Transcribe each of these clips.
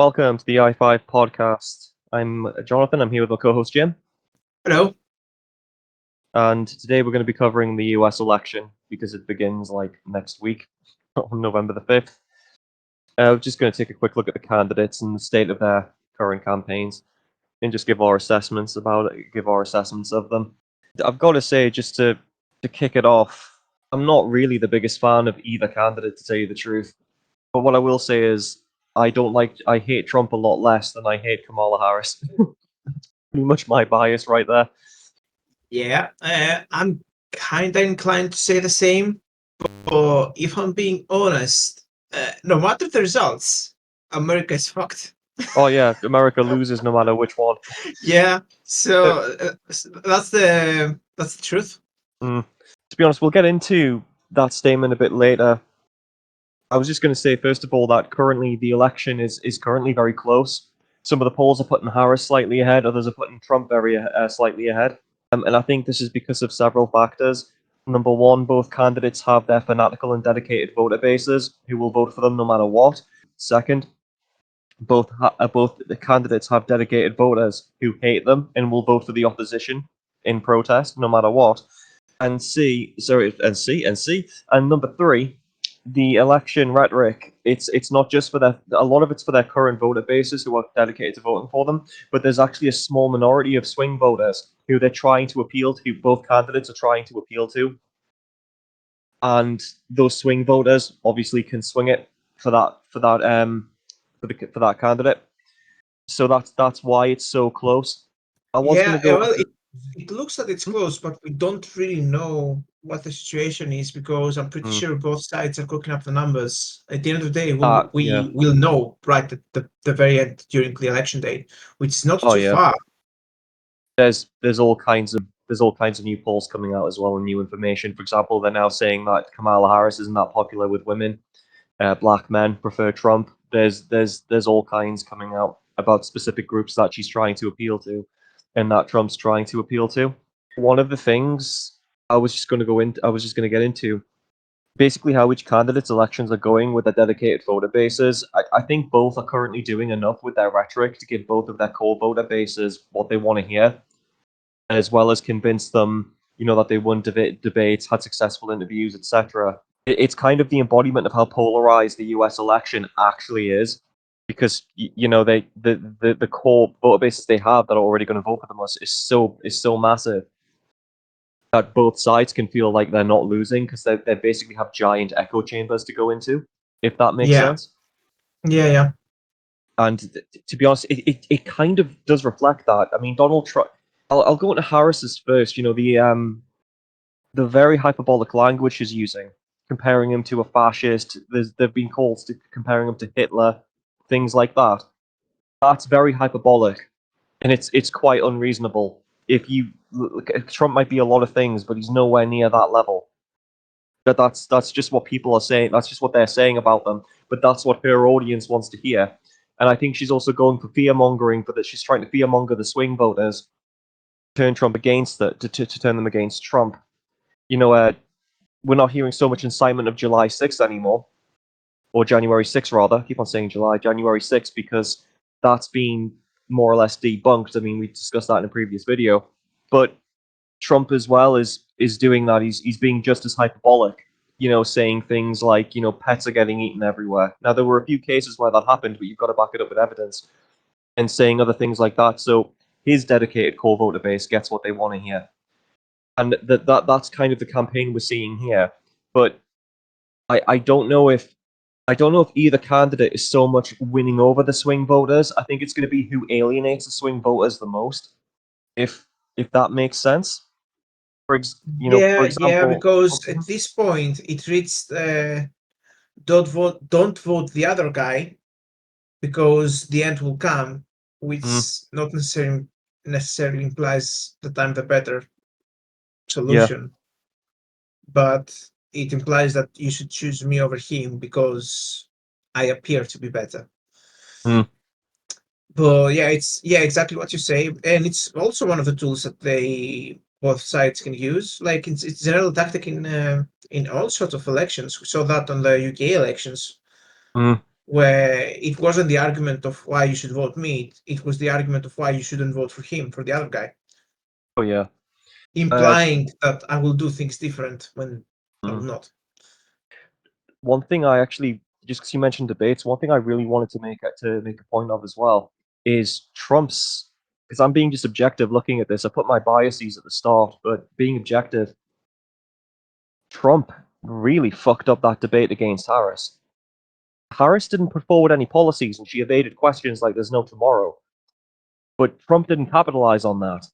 welcome to the I5 podcast. I'm Jonathan. I'm here with my co-host Jim, Hello. and today we're going to be covering the US election because it begins like next week, on November the 5th. We're just going to take a quick look at the candidates and the state of their current campaigns, and just give our assessments of them. I've got to say, just to kick it off, I'm not really the biggest fan of either candidate, to tell you the truth. But what I will say is, I hate Trump a lot less than I hate Kamala Harris. Pretty much my bias right there. Yeah, I'm kind of inclined to say the same, but if I'm being honest, no matter the results, America is fucked. Oh yeah, America loses no matter which one. Yeah, Uh, so that's the truth. to be honest, we'll get into that statement a bit later. I was just going to say, first of all, that currently the election is currently very close. Some of the polls are putting Harris slightly ahead, others are putting Trump very slightly ahead. And I think this is because of several factors. Number one, both candidates have their fanatical and dedicated voter bases who will vote for them no matter what. Second, both the candidates have dedicated voters who hate them and will vote for the opposition in protest no matter what. And number three, the election rhetoric. It's not just for a lot of it's for their current voter bases who are dedicated to voting for them, but there's actually a small minority of swing voters who they're trying to appeal to. Both candidates are trying to appeal to, and those swing voters obviously can swing it for that candidate. So that's why it's so close. I was going Yeah, to go well, into. it looks like it's close, but we don't really know what the situation is because I'm pretty Mm, sure both sides are cooking up the numbers. At the end of the day, yeah. we will know right at the very end during the election day, which is not Oh too yeah. far. There's all kinds of new polls coming out as well and new information. For example, they're now saying that Kamala Harris isn't that popular with women. Black men prefer Trump. There's all kinds coming out about specific groups that she's trying to appeal to, and that Trump's trying to appeal to. One of the things I was just going to get into basically how each candidate's elections are going with their dedicated voter bases. I think both are currently doing enough with their rhetoric to give both of their core voter bases what they want to hear, as well as convince them, that they won debates, had successful interviews, etc. It's kind of the embodiment of how polarized the U.S. election actually is, because the core voter bases they have that are already going to vote for them is so massive that both sides can feel like they're not losing because they basically have giant echo chambers to go into, if that makes Yeah, sense. yeah. And to be honest, it kind of does reflect that. I mean, Donald Trump. I'll go into Harris's first. The very hyperbolic language she's using, comparing him to a fascist. There've been calls to comparing him to Hitler, things like that. That's very hyperbolic, and it's quite unreasonable. If you Trump might be a lot of things, but he's nowhere near that level. That's just what people are saying. That's just what they're saying about them. But that's what her audience wants to hear. And I think she's also going for fear mongering, for that she's trying to fear monger the swing voters, turn Trump against to turn them against Trump. We're not hearing so much incitement of July 6th anymore, or January 6th rather. I keep on saying January 6th, because that's been more or less debunked. I mean, we discussed that in a previous video. But Trump as well is doing that. He's being just as hyperbolic, saying things like, pets are getting eaten everywhere. Now there were a few cases where that happened, but you've got to back it up with evidence, and saying other things like that. So his dedicated core voter base gets what they want to hear. And that's kind of the campaign we're seeing here. But I don't know if either candidate is so much winning over the swing voters. I think it's going to be who alienates the swing voters the most, if that makes sense. For Yeah, example, because at this point it reached don't vote the other guy because the end will come, which mm, not necessarily implies that I'm the better yeah, solution, but it implies that you should choose me over him because I appear to be better. mm, But yeah, exactly what you say, and it's also one of the tools that they both sides can use. Like it's a general tactic in all sorts of elections. We saw that on the UK elections. mm. where it wasn't the argument of why you should vote me, it was the argument of why you shouldn't vote for him, for the other guy, Oh yeah. implying that I will do things different when I will Mm. not. One thing I actually, just because you mentioned debates, one thing I really wanted to make a point of as well is Trump's. Because I'm being just objective looking at this. I put my biases at the start, but being objective, Trump really fucked up that debate against Harris. Harris didn't put forward any policies, and she evaded questions like "There's no tomorrow." But Trump didn't capitalize on that.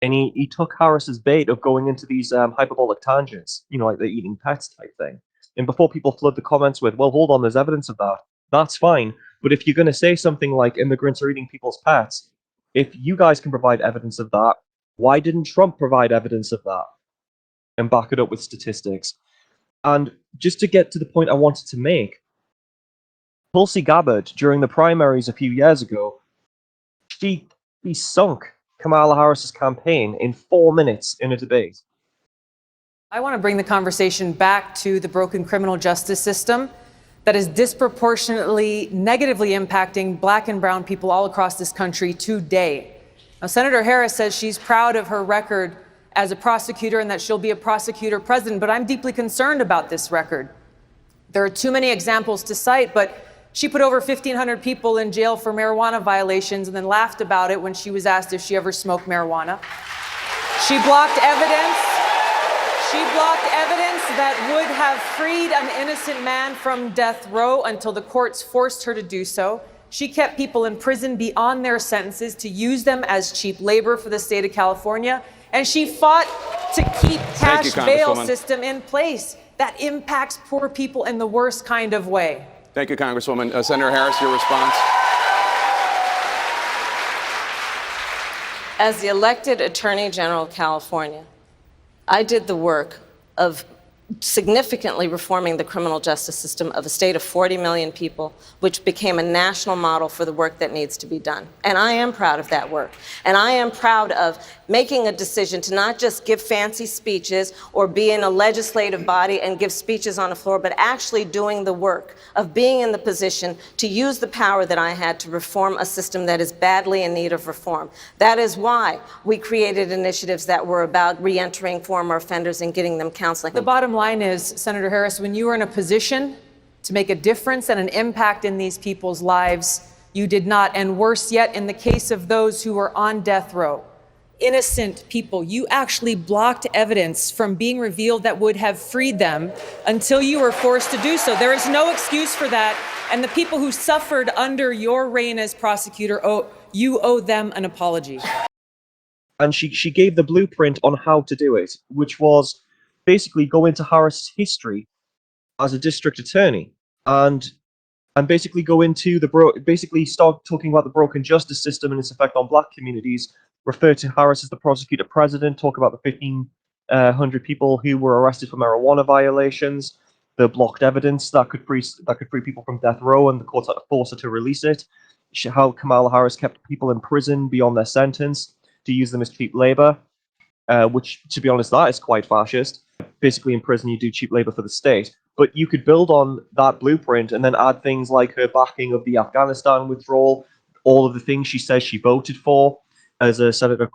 And he took Harris's bait of going into these hyperbolic tangents, like the eating pets type thing. And before people flood the comments with, well, hold on, there's evidence of that, that's fine. But if you're going to say something like immigrants are eating people's pets, if you guys can provide evidence of that, why didn't Trump provide evidence of that and back it up with statistics? And just to get to the point I wanted to make, Tulsi Gabbard, during the primaries a few years ago, she sunk Kamala Harris's campaign in 4 minutes in a debate. I want to bring the conversation back to the broken criminal justice system that is disproportionately negatively impacting Black and brown people all across this country today. Now, Senator Harris says she's proud of her record as a prosecutor and that she'll be a prosecutor president, but I'm deeply concerned about this record. There are too many examples to cite, but she put over 1,500 people in jail for marijuana violations and then laughed about it when she was asked if she ever smoked marijuana. She blocked evidence. She blocked evidence that would have freed an innocent man from death row until the courts forced her to do so. She kept people in prison beyond their sentences to use them as cheap labor for the state of California. And she fought to keep cash bail system in place that impacts poor people in the worst kind of way. Thank you, Congresswoman. Senator Harris, your response. As the elected Attorney General of California, I did the work of significantly reforming the criminal justice system of a state of 40 million people, which became a national model for the work that needs to be done. And I am proud of that work. And I am proud of making a decision to not just give fancy speeches or be in a legislative body and give speeches on the floor, but actually doing the work of being in the position to use the power that I had to reform a system that is badly in need of reform. That is why we created initiatives that were about reentering former offenders and getting them counseling. The bottom line is, Senator Harris, when you were in a position to make a difference and an impact in these people's lives, you did not. And worse yet, in the case of those who were on death row, innocent people, you actually blocked evidence from being revealed that would have freed them until you were forced to do so. There is no excuse for that. And the people who suffered under your reign as prosecutor, you owe them an apology. And she gave the blueprint on how to do it, which was basically go into Harris's history as a district attorney and basically go into basically start talking about the broken justice system and its effect on Black communities, refer to Harris as the prosecutor president, talk about the 1,500 people who were arrested for marijuana violations, the blocked evidence that could free people from death row and the courts had to force her to release it, how Kamala Harris kept people in prison beyond their sentence to use them as cheap labor, which, to be honest, that is quite fascist. Basically, in prison, you do cheap labor for the state. But you could build on that blueprint and then add things like her backing of the Afghanistan withdrawal, all of the things she says she voted for as a senator,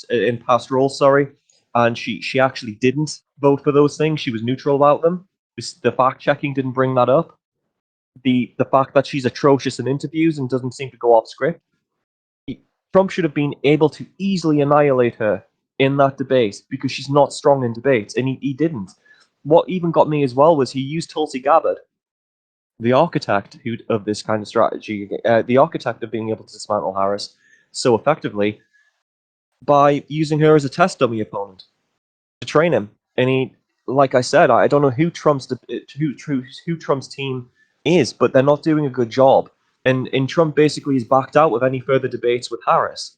in past roles, sorry. And she actually didn't vote for those things. She was neutral about them. The fact checking didn't bring that up. The fact that she's atrocious in interviews and doesn't seem to go off script. Trump should have been able to easily annihilate her in that debate because she's not strong in debates, and he didn't. What even got me as well was he used Tulsi Gabbard, the architect of this kind of strategy, the architect of being able to dismantle Harris so effectively, by using her as a test dummy opponent to train him. And he, like I said, I don't know who Trump's team is, but they're not doing a good job. And Trump basically is backed out of any further debates with Harris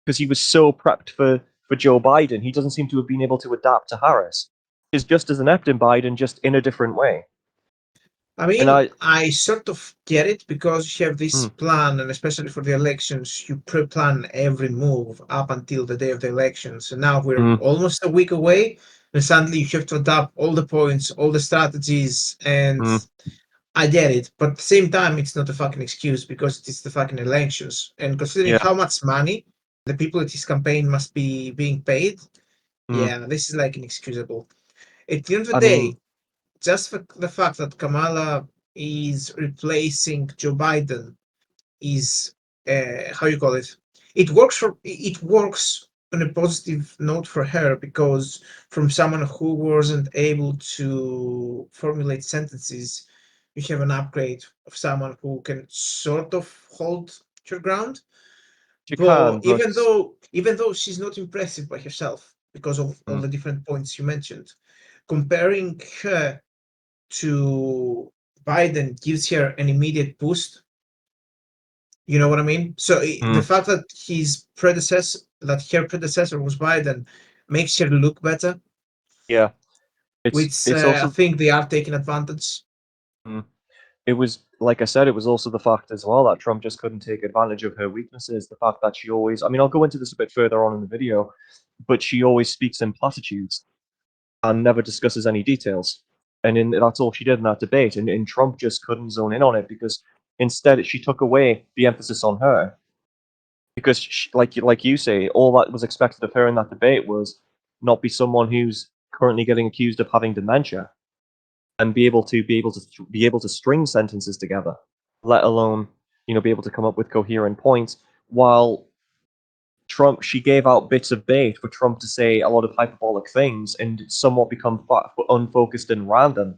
because he was so prepped for Joe Biden. He doesn't seem to have been able to adapt to Harris. He's just as inept in Biden, just in a different way. I mean, I sort of get it because you have this plan, and especially for the elections, you pre-plan every move up until the day of the elections. And now we're almost a week away, and suddenly you have to adapt all the points, all the strategies, and I get it, but at the same time, it's not a fucking excuse because it is the fucking elections. And considering how much money the people at his campaign must be being paid, yeah, this is like inexcusable. At the end of the day, just for the fact that Kamala is replacing Joe Biden is how you call it. It works on a positive note for her because from someone who wasn't able to formulate sentences, you have an upgrade of someone who can sort of hold her ground. She But can, but even though she's not impressive by herself because of all mm, the different points you mentioned, comparing her to Biden gives her an immediate boost. You know what I mean? So the mm, fact that her predecessor was Biden, makes her look better, yeah, which it's I also think they are taking advantage. mm, it was like I said, it was also the fact as well that Trump just couldn't take advantage of her weaknesses. The fact that she always, I mean, I'll go into this a bit further on in the video, but she always speaks in platitudes and never discusses any details. And that's all she did in that debate. And Trump just couldn't zone in on it because instead she took away the emphasis on her. Because, like you say, all that was expected of her in that debate was not be someone who's currently getting accused of having dementia and be able to string sentences together, let alone be able to come up with coherent points. While she gave out bits of bait for Trump to say a lot of hyperbolic things and somewhat become unfocused and random.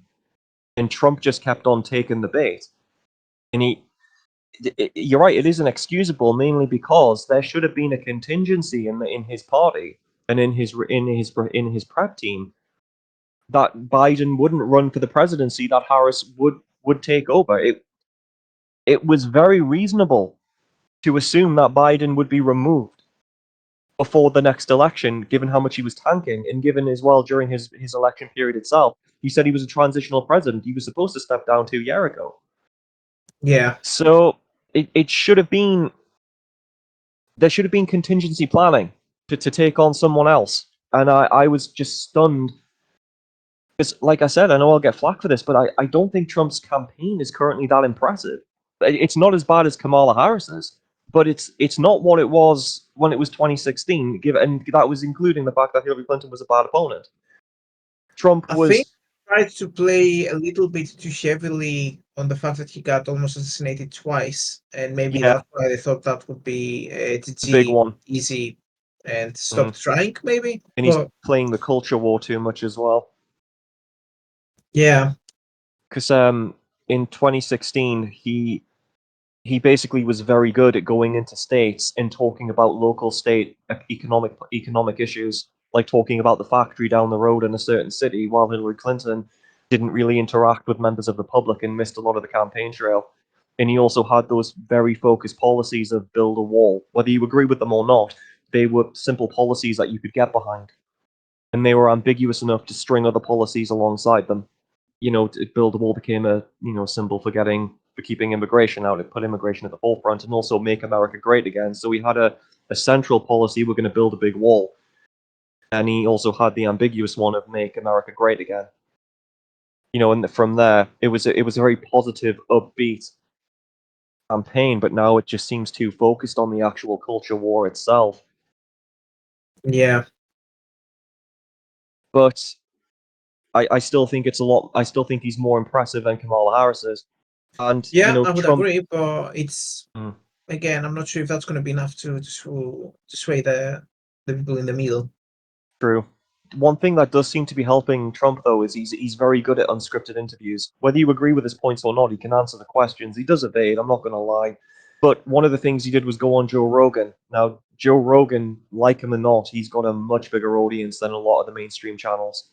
And Trump just kept on taking the bait. And you're right, it is inexcusable, mainly because there should have been a contingency in his party and in his prep team that Biden wouldn't run for the presidency, that Harris would take over. It was very reasonable to assume that Biden would be removed before the next election, given how much he was tanking, and given as well during his election period itself, he said he was a transitional president. He was supposed to step down 2 years ago. Yeah, So it should have been there should have been contingency planning to take on someone else. And I was just stunned. Because, like I said, I know I'll get flack for this, but I don't think Trump's campaign is currently that impressive. It's not as bad as Kamala Harris's, but it's not what it was when it was 2016. And that was including the fact that Hillary Clinton was a bad opponent. Trump I think was, he tried to play a little bit too heavily on the fact that he got almost assassinated twice, and maybe yeah, that's why they thought that would be the big GG, one. easy, and Mm. stopped trying, maybe. And he's But playing the culture war too much as well. yeah, Because in 2016, he basically was very good at going into states and talking about local state economic issues, like talking about the factory down the road in a certain city, while Hillary Clinton didn't really interact with members of the public and missed a lot of the campaign trail. And he also had those very focused policies of build a wall. Whether you agree with them or not, they were simple policies that you could get behind. And they were ambiguous enough to string other policies alongside them. Build a wall became a symbol for keeping immigration out. It put immigration at the forefront and also make America great again. So we had a central policy: we're going to build a big wall, and he also had the ambiguous one of make America great again. And from there, it was a very positive, upbeat campaign. But now it just seems too focused on the actual culture war itself. yeah, But I still think it's a lot. I still think he's more impressive than Kamala Harris is. And yeah. I would Trump. agree, but it's Mm. again, I'm not sure if that's going to be enough to sway the people in the middle. True. One thing that does seem to be helping Trump, though, is he's very good at unscripted interviews. Whether you agree with his points or not, he can answer the questions. He does evade, I'm not going to lie. But one of the things he did was go on Joe Rogan. Now, Joe Rogan, like him or not, he's got a much bigger audience than a lot of the mainstream channels.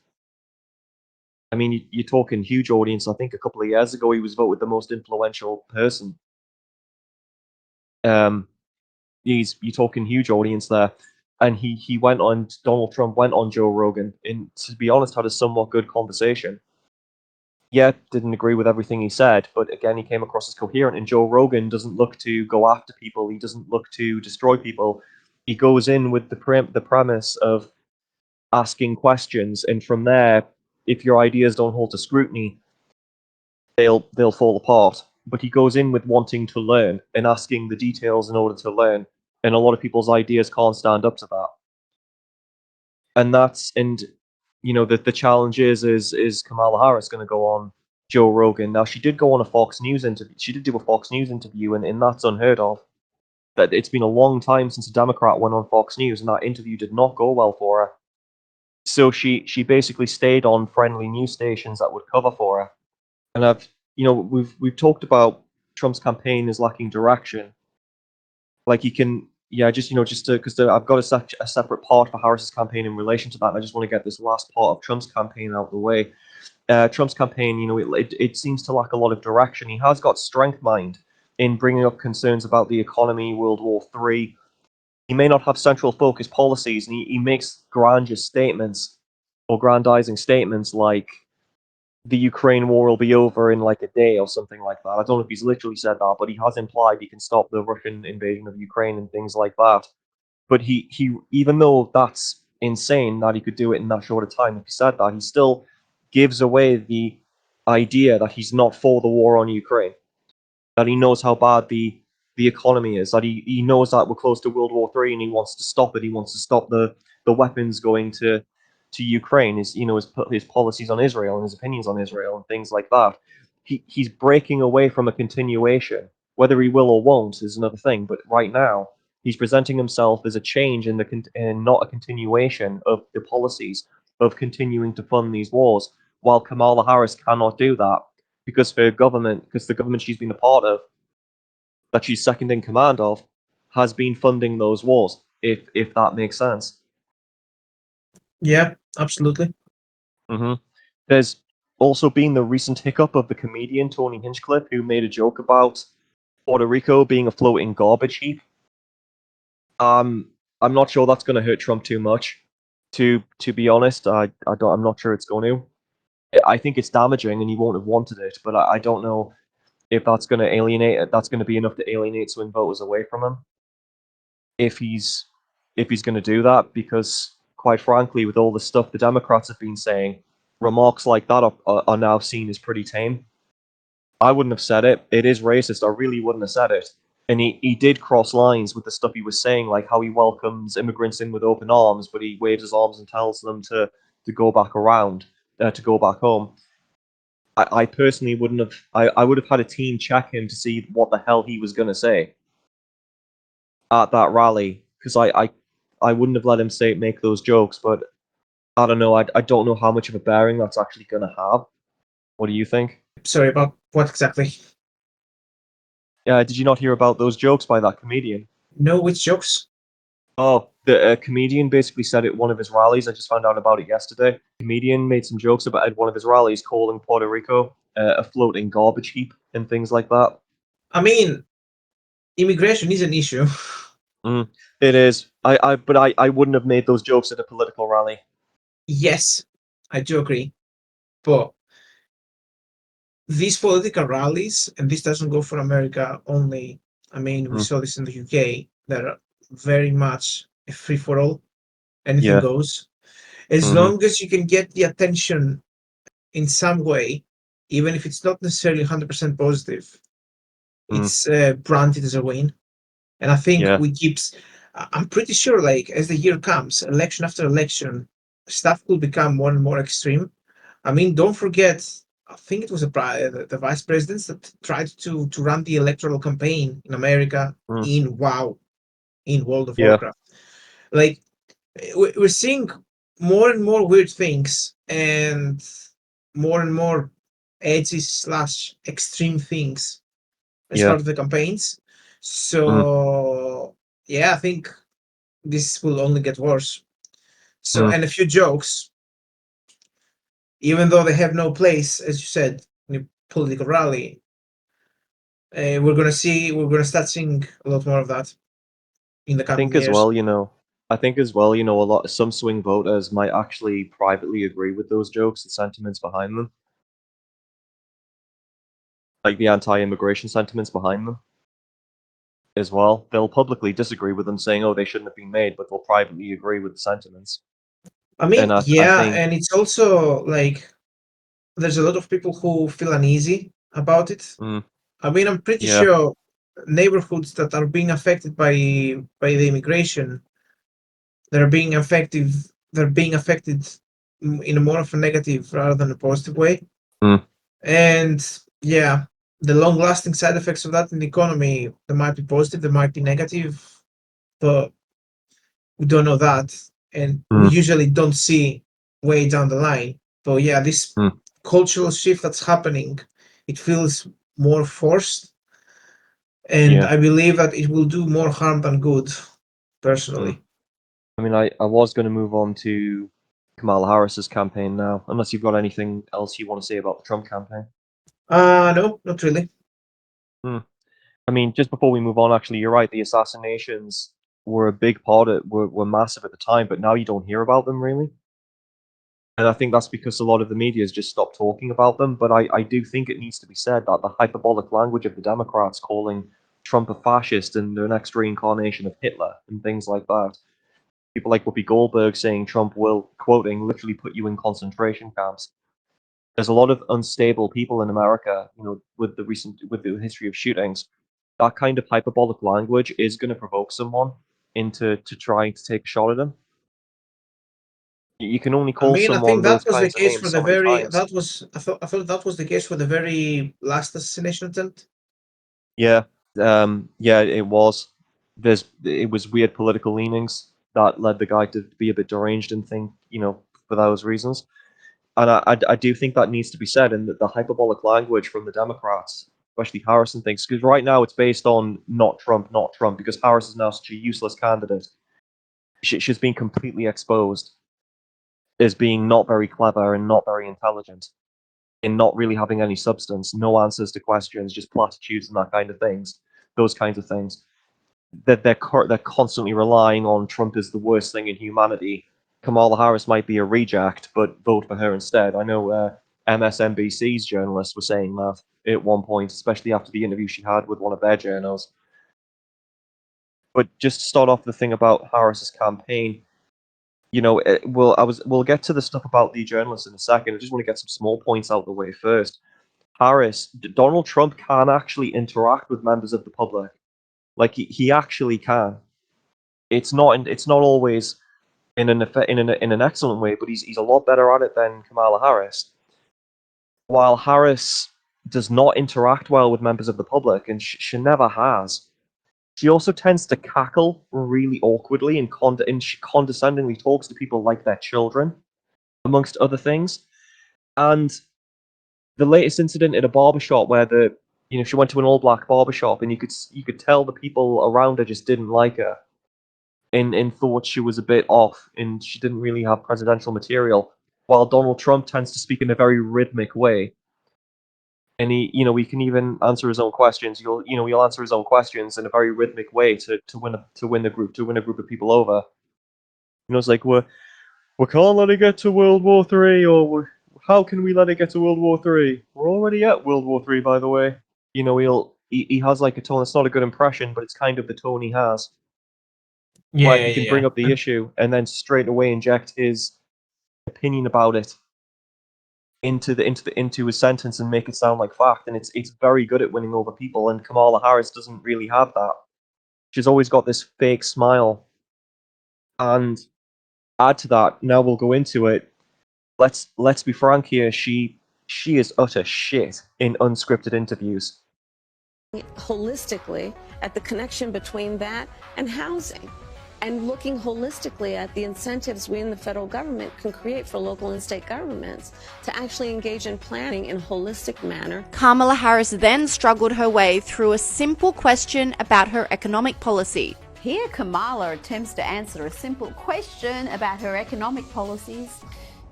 I mean, you're talking huge audience. I think a couple of years ago, he was voted the most influential person. Um, you're talking huge audience there. And he went on, Donald Trump went on Joe Rogan, and to be honest, had a somewhat good conversation. Yeah, didn't agree with everything he said, but again, he came across as coherent. And Joe Rogan doesn't look to go after people. He doesn't look to destroy people. He goes in with the premise of asking questions, and from there, if your ideas don't hold to scrutiny, they'll fall apart. But he goes in with wanting to learn and asking the details in order to learn, and a lot of people's ideas can't stand up to that. And the challenge is Kamala Harris going to go on Joe Rogan? Now, she did go on a Fox News interview. She did do a Fox News interview, and that's unheard of. That it's been a long time since a Democrat went on Fox News, and that interview did not go well for her. So she basically stayed on friendly news stations that would cover for her. And we've talked about Trump's campaign is lacking direction. Like he can, because I've got a separate part for Harris's campaign in relation to that. And I just want to get this last part of Trump's campaign out of the way. Trump's campaign, it seems to lack a lot of direction. He has got strength mind in bringing up concerns about the economy, World War III. He may not have central focus policies, and he makes grandiose statements or grandizing statements like the Ukraine war will be over in like a day or something like that. I don't know if he's literally said that, but he has implied he can stop the Russian invasion of Ukraine and things like that. But he even though that's insane that he could do it in that short a time, if he said that, he still gives away the idea that he's not for the war on Ukraine, that he knows how bad the economy is, that he knows that we're close to World War III and he wants to stop it. He wants to stop the weapons going to Ukraine. His policies on Israel and his opinions on Israel and things like that. He's breaking away from a continuation. Whether he will or won't is another thing. But right now, he's presenting himself as a change and not a continuation of the policies of continuing to fund these wars. While Kamala Harris cannot do that because the government she's been a part of, that she's second in command of, has been funding those wars. If that makes sense. Yeah, absolutely. Mm-hmm. There's also been the recent hiccup of the comedian Tony Hinchcliffe, who made a joke about Puerto Rico being a floating garbage heap. I'm not sure that's going to hurt Trump too much. To be honest, I'm not sure it's going to. I think it's damaging, and he won't have wanted it. But I don't know if that's going to alienate. That's going to be enough to alienate swing voters away from him. If he's going to do that, because quite frankly, with all the stuff the Democrats have been saying, remarks like that are now seen as pretty tame. I wouldn't have said it. It is racist. I really wouldn't have said it. And he did cross lines with the stuff he was saying, like how he welcomes immigrants in with open arms, but he waves his arms and tells them to go back around, to go back home. I personally wouldn't have. I would have had a team check him to see what the hell he was going to say at that rally, because I wouldn't have let him make those jokes. But I don't know. I don't know how much of a bearing that's actually going to have. What do you think? Sorry, about what exactly? Yeah, did you not hear about those jokes by that comedian? No, which jokes? Oh, the comedian basically said at one of his rallies. I just found out about it yesterday. The comedian made some jokes about at one of his rallies, calling Puerto Rico a floating garbage heap and things like that. I mean, immigration is an issue. It is. But I wouldn't have made those jokes at a political rally. Yes, I do agree. But these political rallies, and this doesn't go for America only. I mean, we saw this in the UK. That are very much a free for all. Anything goes. As long as you can get the attention in some way, even if it's not necessarily 100% positive, it's branded as a win. And I think I'm pretty sure, like, as the year comes, election after election, stuff will become more and more extreme. I mean, don't forget, I think it was the vice presidents that tried to run the electoral campaign in America in World of Warcraft. Like, we're seeing more and more weird things and more edgy / extreme things as part of the campaigns. So yeah, I think this will only get worse. So and a few jokes, even though they have no place, as you said, in a political rally, we're gonna start seeing a lot more of that in the coming years. I think as well, some swing voters might actually privately agree with those jokes and sentiments behind them. Like the anti-immigration sentiments behind them as well. They'll publicly disagree with them, saying, oh, they shouldn't have been made, but they'll privately agree with the sentiments. I mean, and it's also like there's a lot of people who feel uneasy about it. I mean, I'm pretty sure neighborhoods that are being affected by the immigration, they're being affected in a more of a negative rather than a positive way. And yeah, the long-lasting side effects of that in the economy, they might be positive, they might be negative, but we don't know that, and we usually don't see way down the line. But yeah, this cultural shift that's happening, it feels more forced, and I believe that it will do more harm than good, personally. I mean, I was going to move on to Kamala Harris's campaign now, unless you've got anything else you want to say about the Trump campaign. No, not really. I mean, just before we move on, actually, you're right. The assassinations were a big part of it, were massive at the time, but now you don't hear about them really. And I think that's because a lot of the media has just stopped talking about them. But I do think it needs to be said that the hyperbolic language of the Democrats calling Trump a fascist and the next reincarnation of Hitler and things like that. People like Whoopi Goldberg saying Trump will, quoting, literally put you in concentration camps. There's a lot of unstable people in America, with the history of shootings. That kind of hyperbolic language is going to provoke someone into trying to take a shot at him. You can only I call mean, I someone think that those was the kinds of case for names the so many very. times. I thought that was the case for the very last assassination attempt. Yeah, it was. It was weird political leanings that led the guy to be a bit deranged and think, for those reasons. And I do think that needs to be said, and that the hyperbolic language from the Democrats, especially Harrison, thinks, because right now it's based on not Trump, because Harris is now such a useless candidate. She's been completely exposed as being not very clever and not very intelligent, in not really having any substance, no answers to questions, just platitudes and that kind of things, those kinds of things. That they're constantly relying on Trump as the worst thing in humanity. Kamala Harris might be a reject, but vote for her instead. I know MSNBC's journalists were saying that at one point, especially after the interview she had with one of their journals. But just to start off the thing about Harris's campaign, we'll get to the stuff about the journalists in a second. I just want to get some small points out of the way first. Donald Trump can actually interact with members of the public. Like he actually can. It's not always in an excellent way, but he's a lot better at it than Kamala Harris. While Harris does not interact well with members of the public, and she never has. She also tends to cackle really awkwardly and she condescendingly talks to people like they're children, amongst other things. And the latest incident at a barbershop where she went to an all-black barbershop and you could tell the people around her just didn't like her and thought she was a bit off and she didn't really have presidential material, while Donald Trump tends to speak in a very rhythmic way. And he can even answer his own questions. He'll answer his own questions in a very rhythmic way to win a group of people over. It's like we can't let it get to World War III, or how can we let it get to World War III? We're already at World War III, by the way. He has like a tone. It's not a good impression, but it's kind of the tone he has. Yeah, Where he can bring up the issue and then straight away inject his opinion about it into his sentence and make it sound like fact. And it's very good at winning over people. And Kamala Harris doesn't really have that. She's always got this fake smile. And add to that, now we'll go into it. Let's be frank here. She is utter shit in unscripted interviews. Holistically at the connection between that and housing, and looking holistically at the incentives we in the federal government can create for local and state governments to actually engage in planning in a holistic manner. Kamala Harris then struggled her way through a simple question about her economic policy. Here, Kamala attempts to answer a simple question about her economic policies.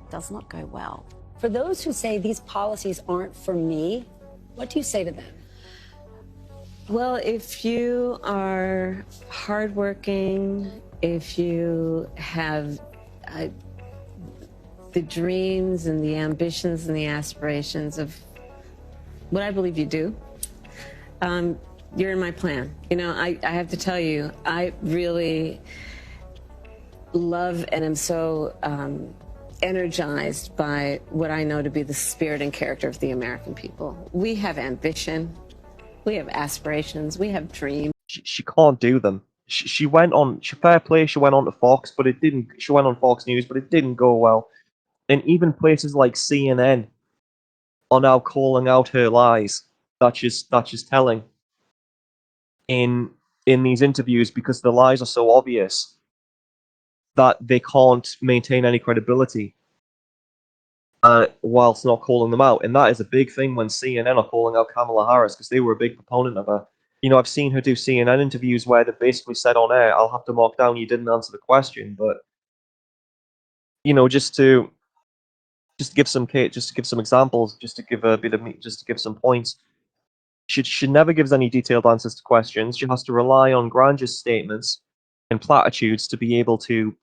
Does not go well. For those who say these policies aren't for me, what do you say to them? Well, if you are hardworking, if you have the dreams and the ambitions and the aspirations of what I believe you do, you're in my plan. I have to tell you, I really love and am so energized by what I know to be the spirit and character of the American people. We have ambition, we have aspirations, we have dreams. She can't do them. She went on, fair play, she went on to Fox, but it didn't, she went on Fox News, but it didn't go well. And even places like CNN are now calling out her lies that she's telling in these interviews because the lies are so obvious that they can't maintain any credibility whilst not calling them out. And that is a big thing when CNN are calling out Kamala Harris because they were a big proponent of her. You know, I've seen her do CNN interviews where they basically said on air, "I'll have to mark down you didn't answer the question," but you know, just to give some examples, just to give a bit of just to give some points. She never gives any detailed answers to questions. She has to rely on grandiose statements and platitudes to be able to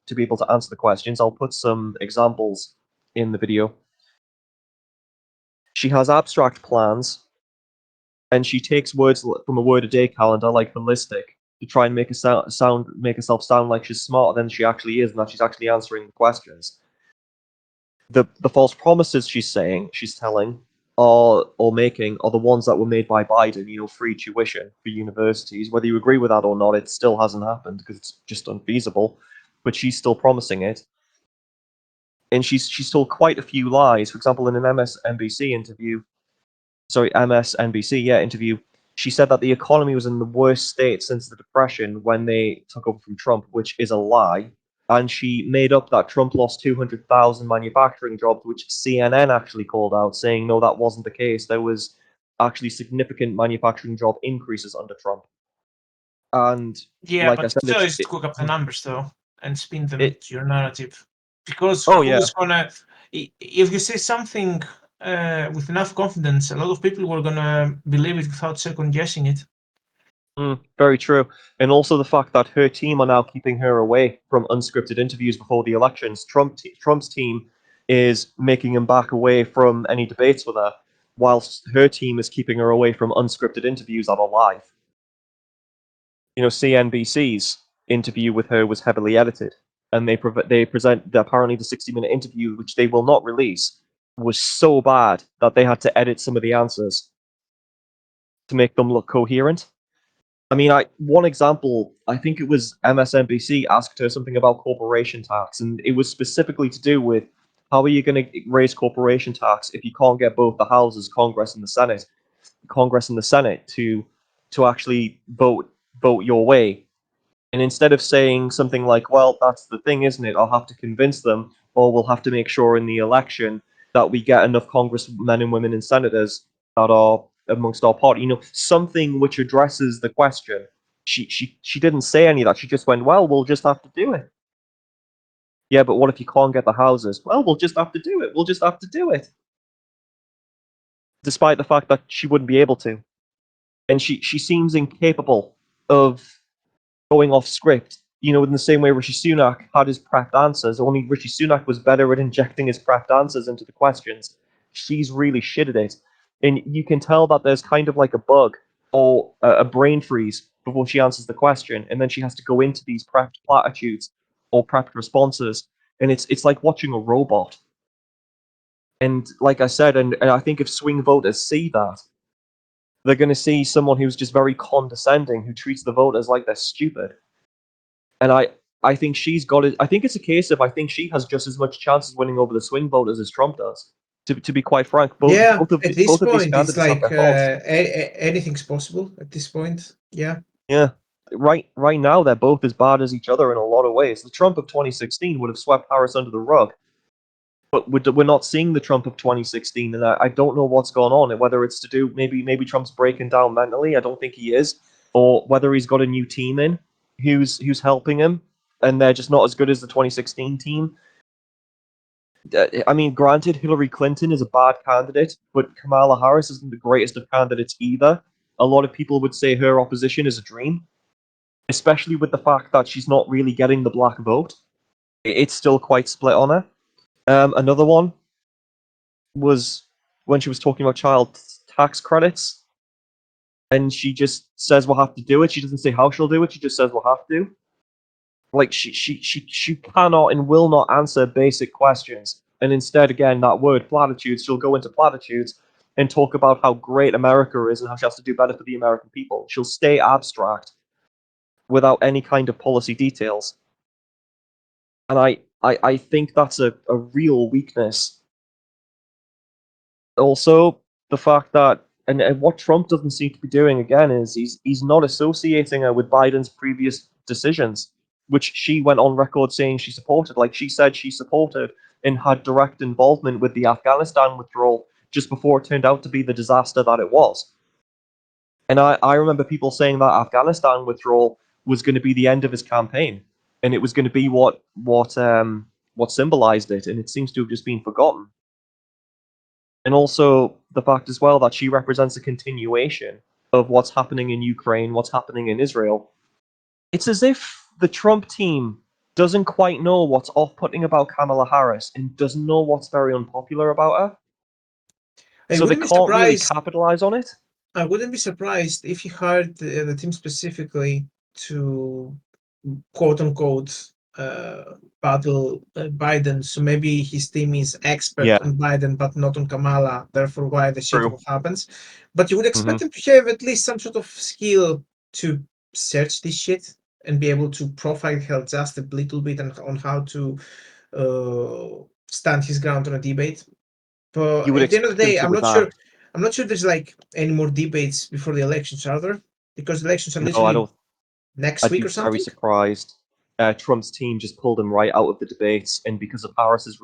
answer the questions. I'll put some examples in the video. She has abstract plans, and she takes words from a word-a-day calendar like holistic to try and make herself sound like she's smarter than she actually is, and that she's actually answering the questions. The false promises she's telling or making are the ones that were made by Biden. You know, free tuition for universities. Whether you agree with that or not, it still hasn't happened because it's just unfeasible. But she's still promising it, and she's told quite a few lies. For example, in an MSNBC interview, she said that the economy was in the worst state since the Depression when they took over from Trump, which is a lie. And she made up that Trump lost 200,000 manufacturing jobs, which CNN actually called out, saying, no, that wasn't the case. There was actually significant manufacturing job increases under Trump. And yeah, like but I said, still is to cook up the numbers, though, and spin them to your narrative. Because who's gonna... If you say something with enough confidence, a lot of people were gonna believe it without second guessing it. Very true. And also the fact that her team are now keeping her away from unscripted interviews before the elections. Trump's team is making him back away from any debates with her, whilst her team is keeping her away from unscripted interviews that are live. You know, CNBC's interview with her was heavily edited, and they present apparently the 60-minute interview, which they will not release, was so bad that they had to edit some of the answers to make them look coherent. I mean, one example, I think it was MSNBC asked her something about corporation tax, and it was specifically to do with how are you going to raise corporation tax if you can't get both the houses, Congress and the Senate to actually vote your way. And instead of saying something like, well, that's the thing, isn't it? I'll have to convince them, or we'll have to make sure in the election that we get enough congressmen and women and senators that are amongst our party. You know, something which addresses the question. She didn't say any of that. She just went, well, we'll just have to do it. Yeah, but what if you can't get the houses? Well, we'll just have to do it. We'll just have to do it. Despite the fact that she wouldn't be able to. And she seems incapable of going off script, you know, in the same way Rishi Sunak had his prepped answers, only Rishi Sunak was better at injecting his prepped answers into the questions. She's really shit at it. And you can tell that there's kind of like a bug or a brain freeze before she answers the question, and then she has to go into these prepped platitudes or prepped responses, and it's like watching a robot. And like I said, and I think if swing voters see that, they're going to see someone who's just very condescending, who treats the voters like they're stupid. And I think she's got it. I think it's a case of I think she has just as much chance of winning over the swing voters as Trump does. To be quite frank, both of at this point, these it's like have their faults. anything's possible at this point. Yeah. Yeah. Right now, they're both as bad as each other in a lot of ways. The Trump of 2016 would have swept Harris under the rug. But we're not seeing the Trump of 2016, and I don't know what's going on. Whether it's to do maybe Trump's breaking down mentally, I don't think he is, or whether he's got a new team in who's helping him, and they're just not as good as the 2016 team. I mean, granted, Hillary Clinton is a bad candidate, but Kamala Harris isn't the greatest of candidates either. A lot of people would say her opposition is a dream, especially with the fact that she's not really getting the black vote. It's still quite split on her. Another one was when she was talking about child tax credits, and she just says we'll have to do it. She doesn't say how she'll do it. She just says we'll have to. Like she cannot and will not answer basic questions And instead, again, that word platitudes, she'll go into platitudes and talk about how great America is and how she has to do better for the American people. She'll stay abstract without any kind of policy details. And I think that's a real weakness. Also, the fact that, and what Trump doesn't seem to be doing again is he's not associating her with Biden's previous decisions, which she went on record saying she supported. Like she said she supported and had direct involvement with the Afghanistan withdrawal just before it turned out to be the disaster that it was. And I remember people saying that Afghanistan withdrawal was going to be the end of his campaign, and it was going to be what symbolized it, and it seems to have just been forgotten. And also the fact as well that she represents a continuation of what's happening in Ukraine, what's happening in Israel. It's as if the Trump team doesn't quite know what's off-putting about Kamala Harris and doesn't know what's very unpopular about her. So they can't really capitalize on it. I wouldn't be surprised if he hired the team specifically to quote unquote battle Biden. So maybe his team is expert on Biden, but not on Kamala. Therefore, why the shit happens. But you would expect them to have at least some sort of skill to search this shit and be able to profile her just a little bit on how to stand his ground on a debate. But at the end of the day, I'm not sure there's like any more debates before the elections, are there? Because the elections are literally next week or something. I'd be very surprised. Trump's team just pulled him right out of the debates, and because of Harris's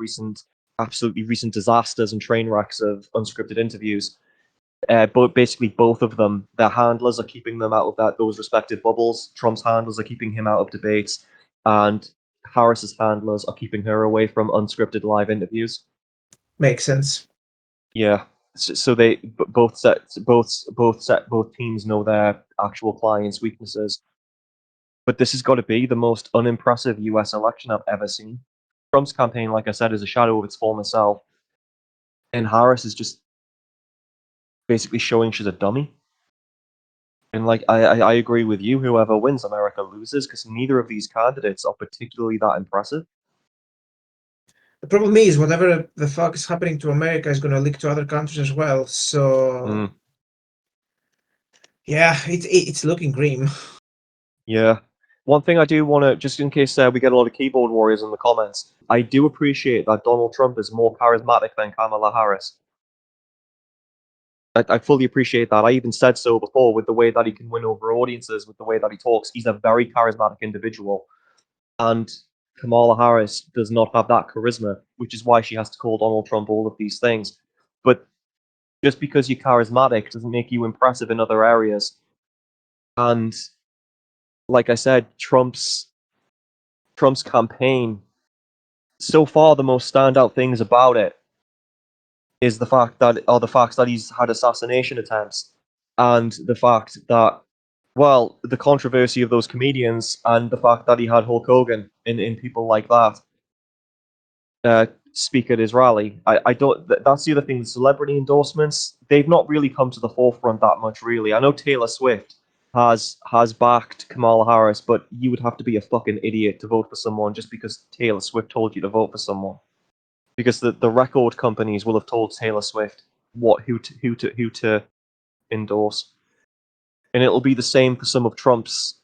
absolutely recent disasters and train wrecks of unscripted interviews, both of them, their handlers are keeping them out of those respective bubbles. Trump's handlers are keeping him out of debates, and Harris's handlers are keeping her away from unscripted live interviews. Makes sense. Yeah. So they both teams know their actual clients' weaknesses. But this has got to be the most unimpressive US election I've ever seen. Trump's campaign, like I said, is a shadow of its former self. And Harris is just basically showing she's a dummy. And like I agree with you, whoever wins, America loses, because neither of these candidates are particularly that impressive. The problem is, whatever the fuck is happening to America is going to leak to other countries as well. So, yeah, it's looking grim. Yeah. One thing I do want to, just in case we get a lot of keyboard warriors in the comments, I do appreciate that Donald Trump is more charismatic than Kamala Harris. I fully appreciate that. I even said so before with the way that he can win over audiences, with the way that he talks. He's a very charismatic individual. And Kamala Harris does not have that charisma, which is why she has to call Donald Trump all of these things. But just because you're charismatic doesn't make you impressive in other areas. And like I said, Trump's campaign, so far the most standout things about it is the facts that he's had assassination attempts, and the fact that, well, the controversy of those comedians, and the fact that he had Hulk Hogan in people like that speak at his rally. I don't. That's the other thing. The celebrity endorsements, they've not really come to the forefront that much, really. I know Taylor Swift has backed Kamala Harris, but you would have to be a fucking idiot to vote for someone just because Taylor Swift told you to vote for someone. Because the record companies will have told Taylor Swift who to endorse, and it'll be the same for some of Trump's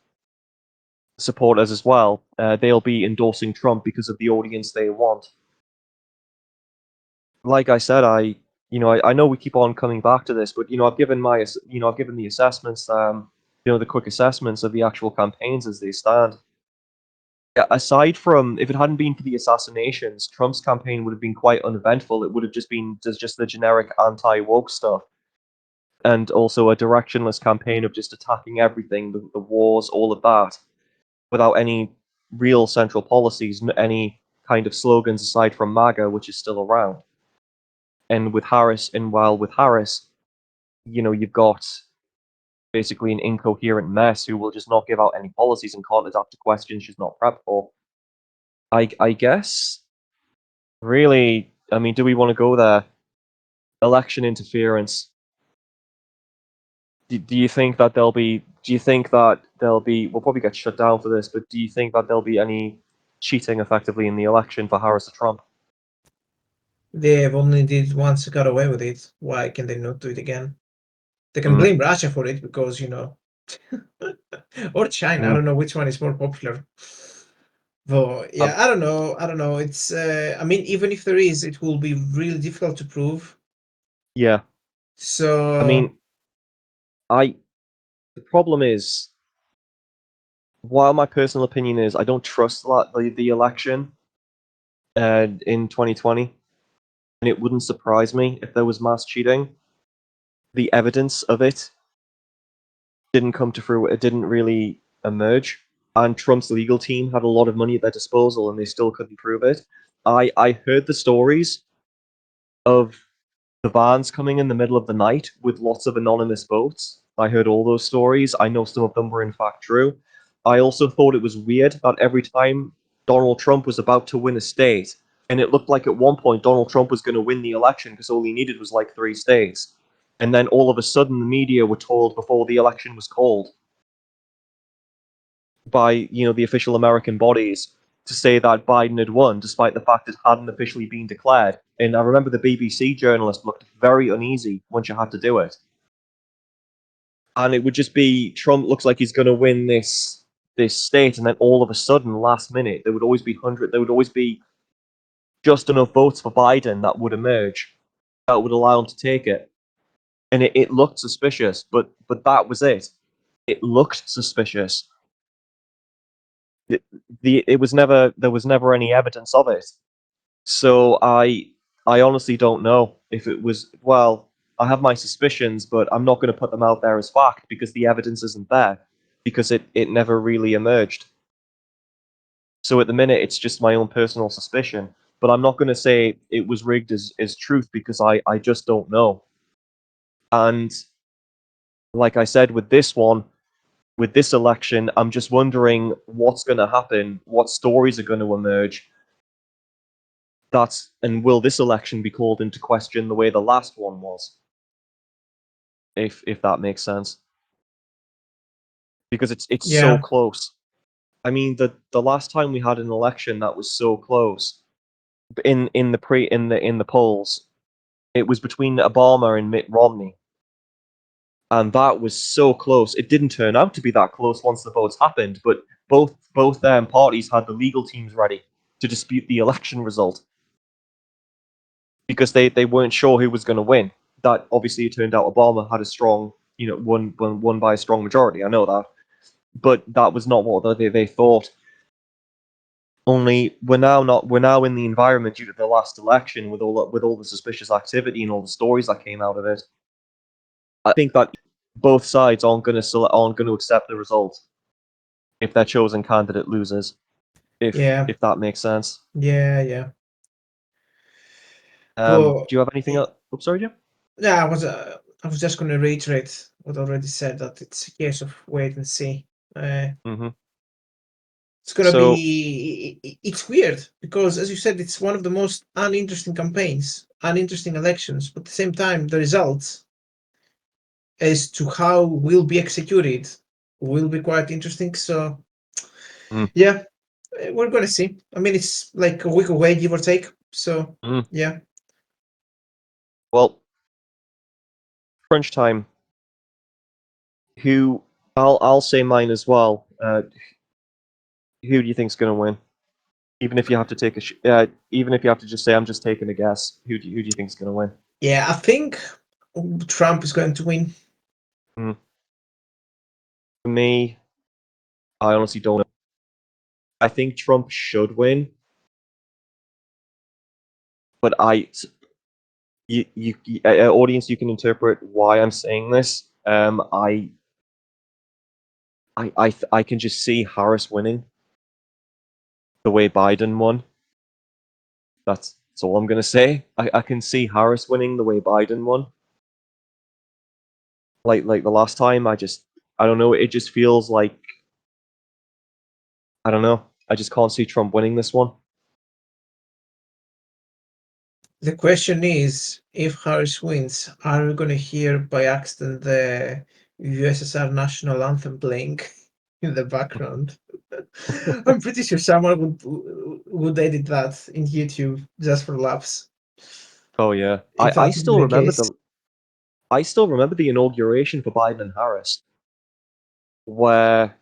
supporters as well. They'll be endorsing Trump because of the audience they want. Like I said, I know we keep on coming back to this, but I've given the assessments, the quick assessments of the actual campaigns as they stand. Aside from, if it hadn't been for the assassinations, Trump's campaign would have been quite uneventful. It would have just been just the generic anti-woke stuff, and also a directionless campaign of just attacking everything, the wars, all of that, without any real central policies, any kind of slogans aside from MAGA, which is still around. And with Harris, you've got basically an incoherent mess who will just not give out any policies and can't adapt to questions she's not prepped for. I guess, really, I mean, do we want to go there? Election interference. Do you think that there'll be? We'll probably get shut down for this, but do you think that there'll be any cheating effectively in the election for Harris or Trump? They've only did once, got away with it. Why can they not do it again? They can blame Russia for it because, or China. I don't know which one is more popular. But yeah, I don't know. It's, I mean, even if there is, it will be really difficult to prove. Yeah. So I mean, the problem is, while my personal opinion is I don't trust the election in 2020, and it wouldn't surprise me if there was mass cheating. The evidence of it didn't come to fruition. It didn't really emerge, and Trump's legal team had a lot of money at their disposal, and they still couldn't prove it. I heard the stories of the vans coming in the middle of the night with lots of anonymous votes. I heard all those stories. I know some of them were in fact true. I also thought it was weird that every time Donald Trump was about to win a state, and it looked like at one point Donald Trump was going to win the election because all he needed was like 3 states. And then all of a sudden the media were told before the election was called by, the official American bodies to say that Biden had won, despite the fact it hadn't officially been declared. And I remember the BBC journalist looked very uneasy when she had to do it. And it would just be Trump looks like he's going to win this state, and then all of a sudden, last minute, there would always be just enough votes for Biden that would emerge that would allow him to take it. And it looked suspicious, but that was it. It looked suspicious. It was never there was never any evidence of it. So I honestly don't know if it was. Well, I have my suspicions, but I'm not going to put them out there as fact because the evidence isn't there, because it never really emerged. So at the minute, it's just my own personal suspicion. But I'm not going to say it was rigged as truth because I just don't know. And like I said, with this one, with this election, I'm just wondering what's going to happen, what stories are going to emerge. And will this election be called into question the way the last one was? If that makes sense, because it's so close. I mean, the last time we had an election that was so close in the polls, it was between Obama and Mitt Romney, and that was so close. It didn't turn out to be that close once the votes happened, but both parties had the legal teams ready to dispute the election result because they weren't sure who was going to win. That obviously it turned out Obama had a strong, won by a strong majority. I know that, but that was not what they thought. Only we're now in the environment due to the last election with all the suspicious activity and all the stories that came out of it. I think that both sides aren't going to accept the result if their chosen candidate loses. If that makes sense. Yeah. Do you have anything else? Oops, sorry, Jim. Yeah, I was just going to reiterate what I already said, that it's a case of wait and see. It's gonna be. It's weird because, as you said, it's one of the most uninteresting campaigns, uninteresting elections. But at the same time, the results as to how will be executed will be quite interesting. So, yeah, we're gonna see. I mean, it's like a week away, give or take. So, yeah. Well, crunch time. I'll say mine as well. Who do you think's going to win? Even if you have to even if you have to just say I'm just taking a guess, who do you think's going to win? Yeah, I think Trump is going to win. For me, I honestly don't know. I think Trump should win, but audience, you can interpret why I'm saying this. I can just see Harris winning the way Biden won. That's all I'm gonna say. I can see Harris winning the way Biden won. Like the last time, I don't know. It just feels like I don't know. I just can't see Trump winning this one. The question is, if Harris wins, are we going to hear by accident the USSR national anthem playing in the background? I'm pretty sure someone would edit that in YouTube just for laughs. Oh yeah, if I that would still be the remember case. the inauguration for Biden and Harris, where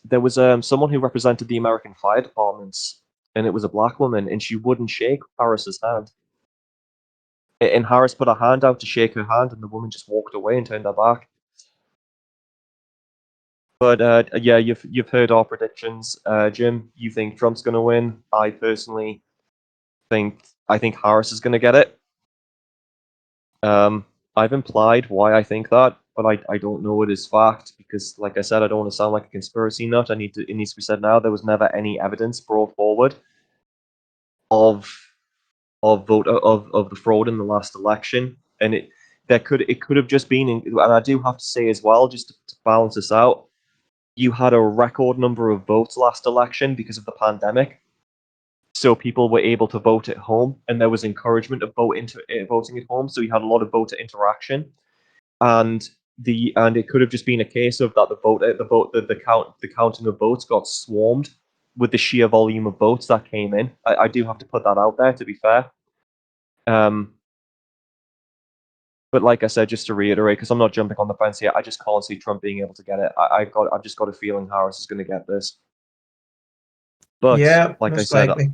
there was someone who represented the American fire departments, and it was a black woman, and she wouldn't shake Harris's hand. And Harris put her hand out to shake her hand, and the woman just walked away and turned her back. But yeah, you've heard our predictions, Jim. You think Trump's going to win? I personally I think Harris is going to get it. I've implied why I think that, but I don't know it is fact because, like I said, I don't want to sound like a conspiracy nut. It needs to be said now. There was never any evidence brought forward of of the fraud in the last election, and it could have just been. And I do have to say as well, just to balance this out, you had a record number of votes last election because of the pandemic. So people were able to vote at home, and there was encouragement of voting at home. So you had a lot of voter interaction, and it could have just been a case of that the counting of votes got swarmed with the sheer volume of votes that came in. I do have to put that out there, to be fair. But like I said, just to reiterate, because I'm not jumping on the fence here, I just can't see Trump being able to get it. I've just got a feeling Harris is going to get this. But Yeah, like I most said, likely.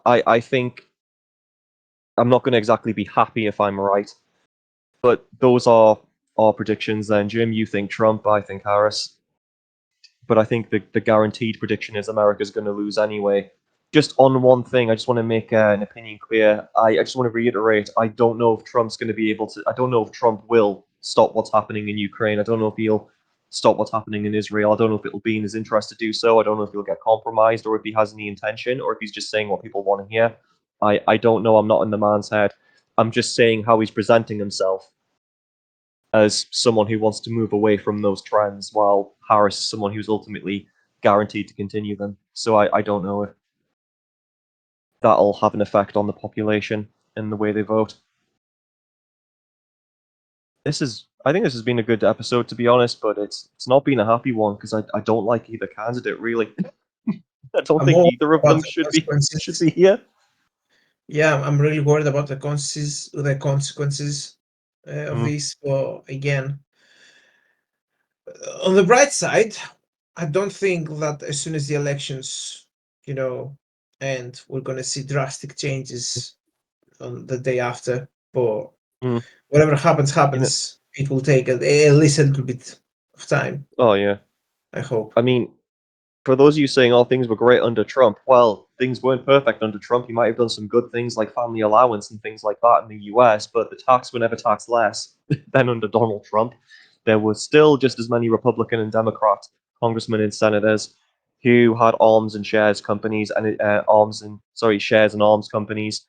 I think I'm not going to exactly be happy if I'm right. But those are our predictions. Then, Jim, you think Trump, I think Harris. But I think the guaranteed prediction is America's going to lose anyway. Just on one thing, I just want to make an opinion clear. I just want to reiterate, I don't know if Trump's going to be able to, I don't know if Trump will stop what's happening in Ukraine. I don't know if he'll stop what's happening in Israel. I don't know if it'll be in his interest to do so. I don't know if he'll get compromised or if he has any intention or if he's just saying what people want to hear. I don't know. I'm not in the man's head. I'm just saying how he's presenting himself as someone who wants to move away from those trends, while Harris is someone who's ultimately guaranteed to continue them. So I don't know if that'll have an effect on the population and the way they vote. I think this has been a good episode, to be honest, but it's not been a happy one because I don't like either candidate really. I don't I'm think more either of about them the should consequences. be here. Yeah, I'm really worried about the consequences of this. But again, on the bright side, I don't think that as soon as the elections, end, we're going to see drastic changes on the day after. But Mm. whatever happens, You know, happens. It will take at least a little bit of time, oh yeah. I hope. I mean, for those of you saying all things were great under Trump, well, things weren't perfect under Trump. He might have done some good things like family allowance and things like that in the US, but the tax were never taxed less than under Donald Trump. There were still just as many Republican and Democrat congressmen and senators who had arms and shares companies and shares and arms companies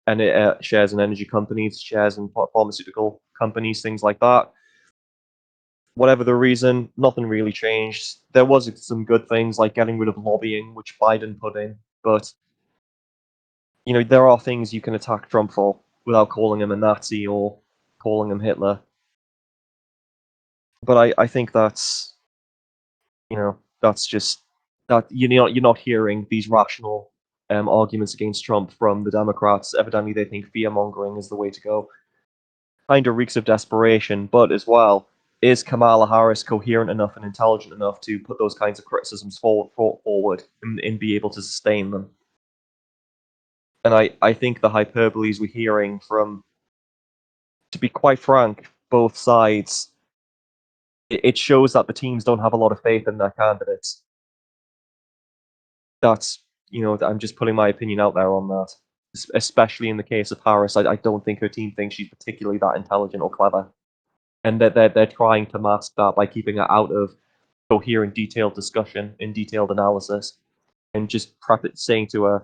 and shares in energy companies, shares in pharmaceutical companies, things like that. Whatever the reason, nothing really changed. There was some good things like getting rid of lobbying, which Biden put in, but there are things you can attack Trump for without calling him a Nazi or calling him Hitler. But I think that's just that you're not hearing these rational arguments against Trump from the Democrats. Evidently, they think fear mongering is the way to go. Kind of reeks of desperation, but as well, is Kamala Harris coherent enough and intelligent enough to put those kinds of criticisms forward and be able to sustain them? And I think the hyperboles we're hearing from, to be quite frank, both sides, it shows that the teams don't have a lot of faith in their candidates. I'm just putting my opinion out there on that. Especially in the case of Harris, I don't think her team thinks she's particularly that intelligent or clever, and that they're trying to mask that by keeping her out of coherent, detailed discussion and detailed analysis, and just saying to her,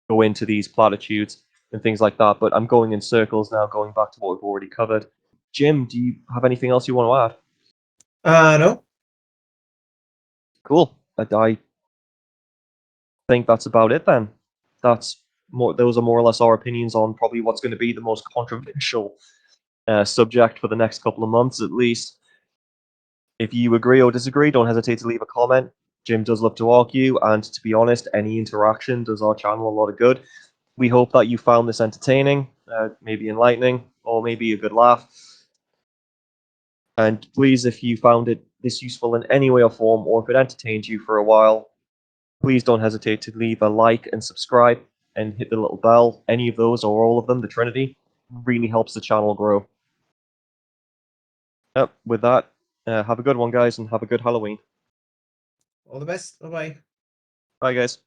go into these platitudes and things like that. But I'm going in circles now, going back to what we've already covered. Jim, do you have anything else you want to add? No. Cool. I think that's about it then. Those are more or less our opinions on probably what's going to be the most controversial subject for the next couple of months at least. If you agree or disagree, don't hesitate to leave a comment. Jim does love to argue, and to be honest, any interaction does our channel a lot of good. We hope that you found this entertaining. maybe enlightening, or maybe a good laugh. And please, if you found this useful in any way or form, or if it entertained you for a while, please don't hesitate to leave a like and subscribe and hit the little bell. Any of those or all of them, the Trinity, really helps the channel grow. Yep, with that, have a good one, guys, and have a good Halloween. All the best. Bye-bye. Bye, guys.